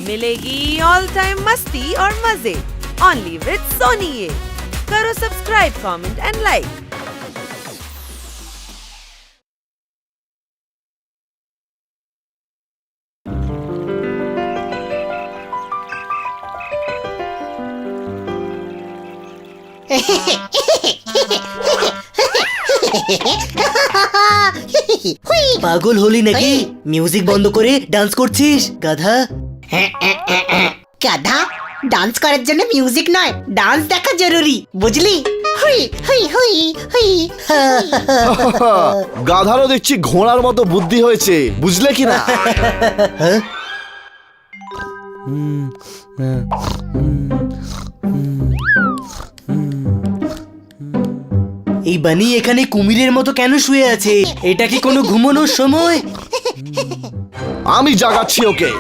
मिलेगी all time मस्ती और मजे ओनली विद सोनी ये। करो सब्सक्राइब, कमेंट एंड लाइक। পাগল হলি নাকি? মিউজিক বন্ধ করে ডান্স করছিস গাধা? গাধা? ডান্স করার জন্য মিউজিক নয়, ডান্স দেখা জরুরি, বুঝলি? হুই হুই হুই হুই। গাধারও দেখছি ঘোড়ার মতো বুদ্ধি হয়েছে, বুঝলে কি না? এই বানি এখানে কুমিরের মতো কেন শুয়ে আছে? এটা কি কোনো ঘুমানোর সময়? আমি জাগাচ্ছি ওকে।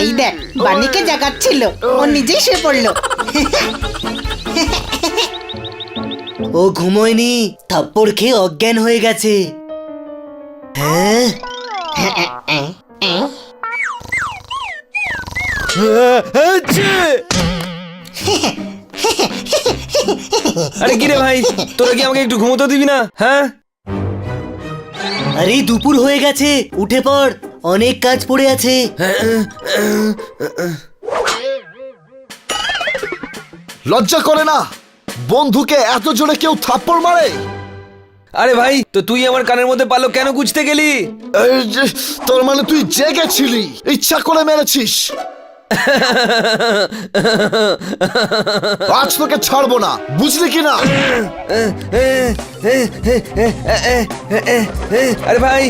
এই দেখ, বানিকে জাগাচ্ছিল, ও নিজেই শুয়ে পড়লো। ও ঘুমোয়নি, থাপ্পড় খেয়ে অজ্ঞান হয়ে গেছে। হ্যাঁ, আরে কি রে ভাই, তোরা কি আমাকে একটু ঘুমোতে দিবি না? হ্যাঁ, আরে দুপুর হয়ে গেছে, উঠে পড়, অনেক কাজ পড়ে আছে। লজ্জা করে না? বন্ধুকে এত জোরে কেউ থাপ্পড় মারে? আরে ভাই, তো তুই আমার কানের মধ্যে পালো কেন গুছতে গেলি? এই যে, তোর মানে তুই জেগেছিলি, ইচ্ছা করে মেরেছিস। আজ তোকে ছাড়বো না, বুঝলি কি না? আরে ভাই,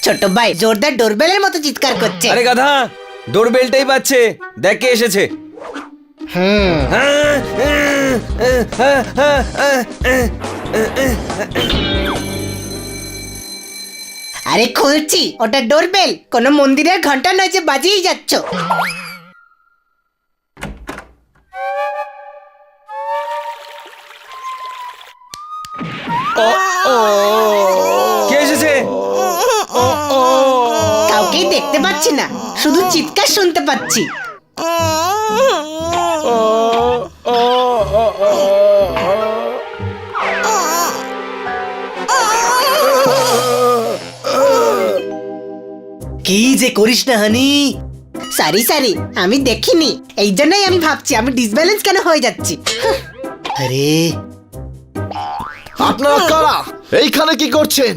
ছোট ভাই জোরদার ডোরবেলের মতো চিৎকার করছে। আরে গাধা, ডোরবেলটাই পাচ্ছে, দেখ কে এসেছে। আরে খুলছি, ওটা ডোরবেল, কোনো মন্দিরের ঘন্টা নয় যে বাজিয়েই যাচ্ছ। কে এসেছে? কাউকেই দেখতে পাচ্ছি না, শুধু চিৎকার শুনতে পাচ্ছি। কি যে করিস না হানি? সারি সারি, আমি দেখিনি, এই জন্যই আমি ভাবছি আমি ডিসব্যালেন্স কেন হয়ে যাচ্ছি। আরে আপনারা কারা? এইখানে কি করছেন?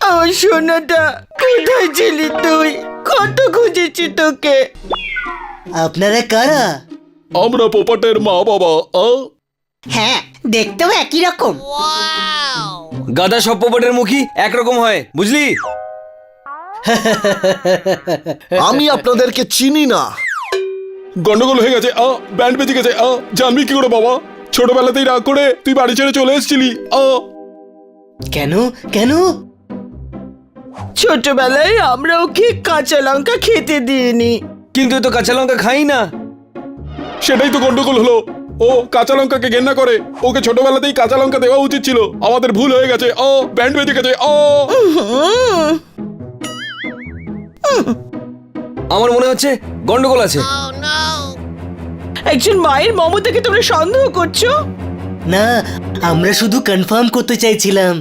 আমার সোনাটা, কোথায় ছিলি তুই? কত খুঁজেছি তোকে। আপনারা কারা? আমরা পোপটের মা বাবা। হ্যাঁ, দেখতেও একই রকম। গাধা, সব পোপটের মুখী একরকম হয়, বুঝলি? আমি আপনাদেরকে চিনি না। গন্ডগোল হয়ে গেছে, ব্যান্ড বেজে গেছে। জানবি কি করে বাবা? ছোটবেলাতেই রাগ করে তুই বাড়ি ছেড়ে চলে এসেছিলি। কেন কেন? ছোটবেলায় আমরা ওকে কাঁচা লঙ্কা খেতে দিইনি। কিন্তু এ তো কাঁচা লঙ্কা খাই না। সেটাই তো গন্ডগোল হলো। ও কাঁচা লঙ্কাকে ঘেন্না করে, ওকে ছোটবেলাতেই কাঁচা লঙ্কা দেওয়া উচিত ছিল। আমাদের ভুল হয়ে গেছে। ব্যান্ড বেজে গেছে। আমার মনে হচ্ছে গন্ডগোল আছে। একজন মায়ের মমতাকে তোমরা সন্দেহ করছো? না, আমরা শুধু কনফার্ম করতে চাইছিলাম।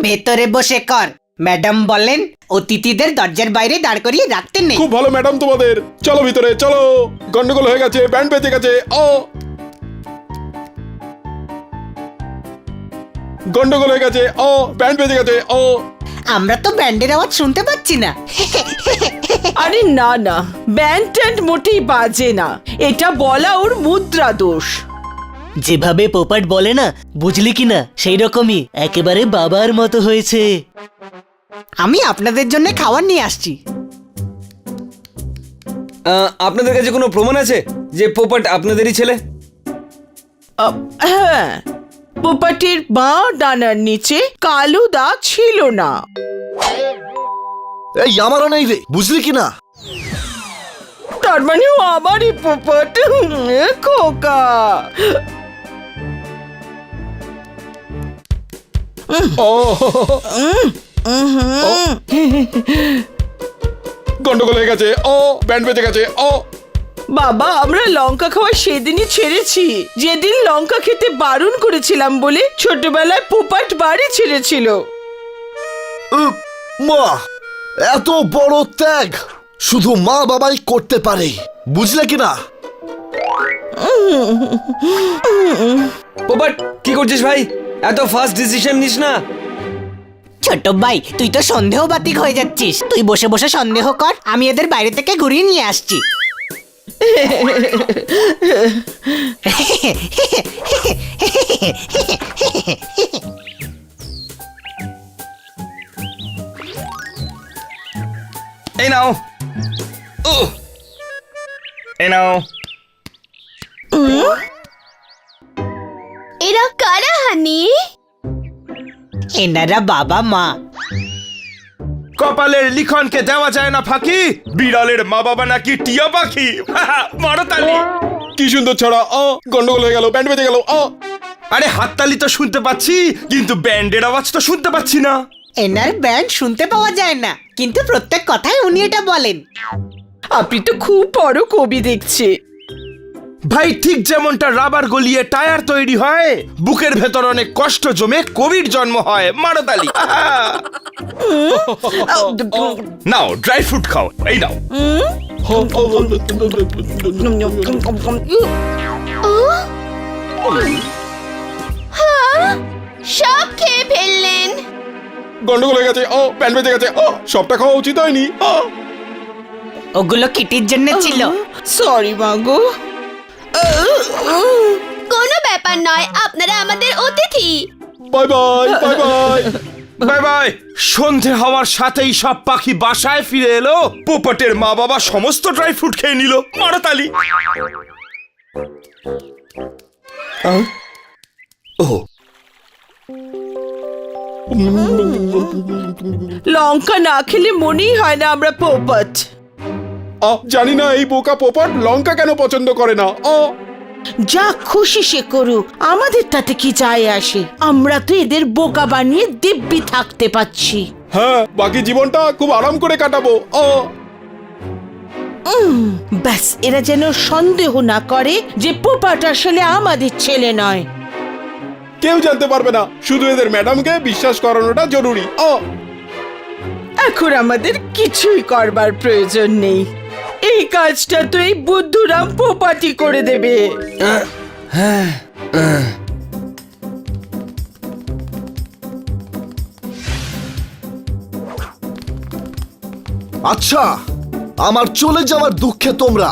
ভেতরে বসে কর, ম্যাডাম বলেন অতিথিদের দরজার বাইরে দাঁড় করিয়ে রাখতে নেই। খুব ভালো ম্যাডাম তোমাদের। চলো ভিতরে চলো, গন্ডগোল হয়ে গেছে, ব্যান্ড বেজে গেছে। গন্ডগোল হয়ে গেছে। ব্যান্ড বেজে গেছে। আমরা তো ব্যান্ডের আওয়াজ শুনতে পাচ্ছি না। আরে না না, ব্যান্ড ট্যান্ড মোটেই বাজে না, এটা বলা ওর মুদ্রা দোষ। যেভাবে পোপাট বলে না, বুঝলি কি না, সেই রকমই একেবারে বাবার মতো হয়েছে। আমি আপনাদের জন্য খাবার নিয়ে আসছি। আপনাদের কাছে কোনো প্রমাণ আছে যে পোপট আপনাদেরই ছেলে? হ্যাঁ, পোপাটের বাঁ ডানার নিচে কালো দাগ ছিল না। এই আমারও নেই রে, বুঝলি কি না? তার মানে ও আমারই পোপট। খোকা, ও গন্ডগোল হয়ে গেছে, ও ব্যান্ড বেজে গেছে। ও বাবা আমরা লঙ্কা খাওয়া সেদিনই ছেড়েছি যেদিন লঙ্কা খেতে বারণ করেছিলাম বলে ছোটবেলায় পোপাট বাড়ি ছেড়েছিল। মা, এত বড় ত্যাগ শুধু মা বাবাই করতে পারে, বুঝলে কি না? পোপট কি করছিস ভাই? এত ফাস্ট ডিসিশন নিস না। ছোট ভাই তুই তো সন্দেহ বাতিক হয়ে যাচ্ছিস। তুই বসে বসে সন্দেহ কর, আমি এদের বাইরে থেকে ঘুরিয়ে নিয়ে আসছি। এই নাও, এই নাও। এরা কারা হানি? এনারা বাবা মা। কপালের লিখনকে দেওয়া যায় না ফাঁকি, বিড়ালের মা বাবা নাকি টিয়া পাখি। মারো তালি। কি সুন্দর ছড়া। ও গন্ডগোল হয়ে গেল, ব্যান্ড বেজে গেল। ও আরে হাততালি তো শুনতে পাচ্ছি, কিন্তু ব্যান্ডের আওয়াজ তো শুনতে পাচ্ছি না। এনার ব্যান্ড শুনতে পাওয়া যায় না, কিন্তু প্রত্যেক কথায় উনি এটা বলেন। আপনি তো খুব বড় কবি দেখছি। ভাই ঠিক যেমনটা রাবার গলিয়ে টায়ার তৈরি হয়, বুকের ভেতর অনেক কষ্ট জমে কবির জন্ম হয়। মারো তালি। নাও ড্রাই ফ্রুট খাও, এই নাও। সব খেয়ে ফেললেন। গন্ডগোল হয়ে গেছে, ও ব্যান্ড বেজে গেছে। ও সবটা খাওয়া উচিত হয়নি। ওগুলো কিটির জন্য ছিল। সরি মাগো। কোনো ব্যাপার নয়, আপনারা আমাদের অতিথি। Bye bye, bye bye. Bye bye. সন্ধে হওয়ার সাথেই সব পাখি বাসায় ফিরে এলো। পোপটের মা বাবা সমস্ত ড্রাই ফ্রুট খেয়ে নিল। মারো তালি। ও লঙ্কা না খেলে মনেই হয় না আমরা পোপট। জানি না এই বোকা পোপট লঙ্কা কেন পছন্দ করে না। ও যা খুশি সে করুক, আমাদের তাতে কি যায় আসে? আমরা তো এদের বোকা বানিয়ে দিব্যি থাকতে পাচ্ছি। হ্যাঁ, বাকি জীবনটা খুব আরাম করে কাটাবো। ও ব্যাস এরা যেন সন্দেহ না করে যে পোপাট আসলে আমাদের ছেলে নয়। কেউ জানতে পারবে না, শুধু এদের ম্যাডামকে বিশ্বাস করানোটা জরুরি। ও এখন আমাদের কিছুই করবার প্রয়োজন নেই। এই কাজটা তো এই বুদ্ধুরাম পোপাটি করে দেবে। আচ্ছা, আমার চলে যাওয়ার দুঃখে তোমরা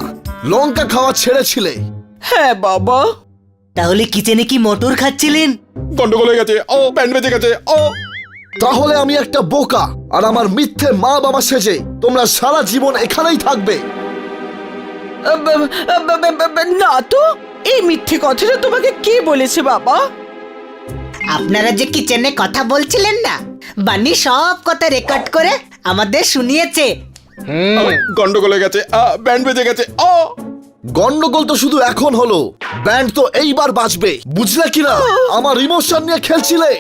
লঙ্কা খাওয়া ছেড়েছিলে। হ্যাঁ বাবা। তাহলে কিচেনে কি মটর খাচ্ছিলেন? গন্ডগোল হয়ে গেছে, ও ব্যান্ড বেজে গেছে। ও তাহলে আমি একটা বোকা, আর আমার মিথ্যে মা বাবা সেজে তোমরা সারা জীবন এখানেই থাকবে। না তো, এই মিথ্যে কথাটা তোমাকে কে বলেছে বাবা? আপনারা যে কিচেনে কথা বলছিলেন না, বানি সব কথা রেকর্ড করে আমাদের শুনিয়েছে। গন্ডগোল হয়ে গেছে, ব্যান্ড বেজে গেছে। ও গন্ডগোল তো শুধু এখন হলো, ব্যান্ড তো এইবার বাজবে, বুঝলে কিনা? আমার ইমোশন নিয়ে খেলছিলে।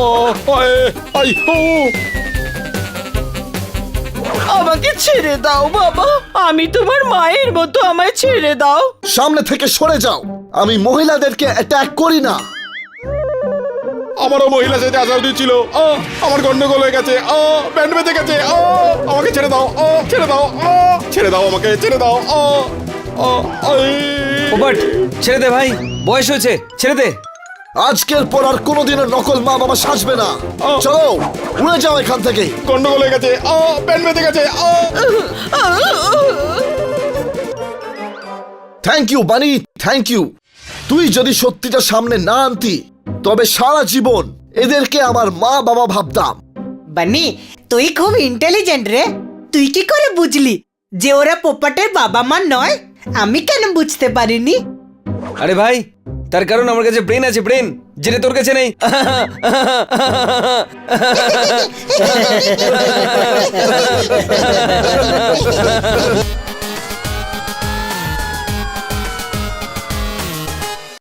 ও আই ও আমাকে ছেড়ে দাও বাবা, আমি তোমার মায়ের মতো, আমায় ছেড়ে দাও। সামনে থেকে সরে যাও, আমি মহিলাদেরকে অ্যাটাক করি না। আমারও মহিলা সেজে আসা উচিত ছিল। ও আমার গন্ডগোল হয়ে গেছে, ও ব্যান্ড বেজে গেছে। ও আমাকে ছেড়ে দাও, ও ছেড়ে দাও, ও ছেড়ে দাও, আমাকে ছেড়ে দাও। ও ও পোপট ছেড়ে দে ভাই, বয়স হয়েছে, ছেড়ে দে। আজকের পর আর কোনোদিনের নকল মা বাবা সাজবে না। চলো উড়ে যাও এখান থেকে। গন্ডগোল হয়ে গেছে, ও ব্যান্ড বেজে গেছে। ও থ্যাংক ইউ বানি, থ্যাংক ইউ। তুই যদি সত্যিটা সামনে না আনতি, তবে সারা জীবন এদেরকে আমার মা বাবা ভাবতাম। বানি তুই খুব ইন্টেলিজেন্ট রে, তুই কি করে বুঝলি যে ওরা পোপটের বাবা মা নয়? আমি কেন বুঝতে পারিনি? আরে ভাই, তার কারণ আমার কাছে ব্রেন আছে, ব্রেন, যেটা তোর কাছে নেই।